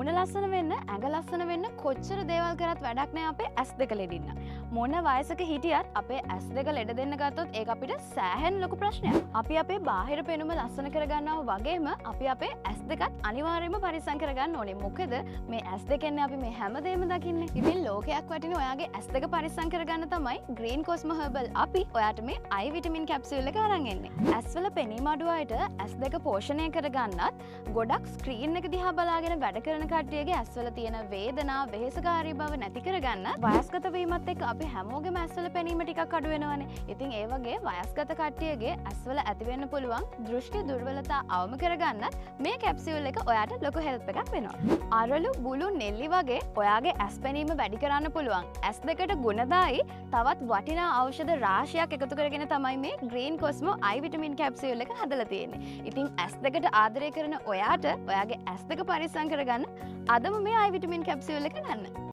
මූණ ලස්සන වෙන්න ඇඟ ලස්සන වෙන්න කොච්චර දේවල් කරත් වැඩක් නෑ අපේ ඇස් දෙක ලෙඩින්න. මොන වයසක හිටියත් අපේ ඇස් දෙක ලෙඩ දෙන්න ගත්තොත් ඒක අපිට සෑහෙන ලොකු ප්‍රශ්නයක්. අපි අපේ බාහිර පෙනුම ලස්සන කරගන්නවා වගේම අපි අපේ ඇස් දෙකත් අනිවාර්යයෙන්ම පරිස්සම් කරගන්න ඕනේ. මොකද මේ ඇස් දෙකෙන් අපි මේ හැමදේම දකින්නේ. ඉතින් ලෝකයක් වටින ඔයාගේ ඇස් දෙක පරිස්සම් කරගන්න තමයි Green Cosmo Herbal අපි ඔයාට මේ eye vitamin capsule එක අරන් එන්නේ. ඇස්වල පෙනීම අඩු අයට ඇස් දෙක පෝෂණය කරගන්නත් ගොඩක් ස්ක්‍රීන් එක දිහා බලාගෙන වැඩ කරන කට්ටියගේ ඇස්වල තියෙන වේදනා වෙහෙසකාරී බව නැති කරගන්න වයස්ගත වීමත් එක්ක අපි හැමෝගෙම ඇස්වල පෙනීම ටිකක් අඩු වෙනවනේ. ඉතින් ඒ වගේ වයස්ගත කට්ටියගේ ඇස්වල ඇති වෙන්න පුළුවන් දෘෂ්ටි දුර්වලතා අවම කරගන්නත් මේ කැප්සියුල් එක ඔයාට ලොකු හෙල්ප් එකක් වෙනවා. අරලු බුළු නෙල්ලි වගේ ඔයාගේ ඇස් පෙනීම වැඩි කරන්න පුළුවන්. ඇස් දෙකට ගුණදායි තවත් වටිනා ඖෂධ රාශියක් එකතු කරගෙන තමයි මේ Green Cosmo eye vitamin capsule එක හදලා තියෙන්නේ. ඉතින් ඇස් දෙකට ආදරය කරන ඔයාට ඔයාගේ ඇස් දෙක පරිස්සම් කරගන්න අදම මේ eye vitamin capsule එක ගන්න.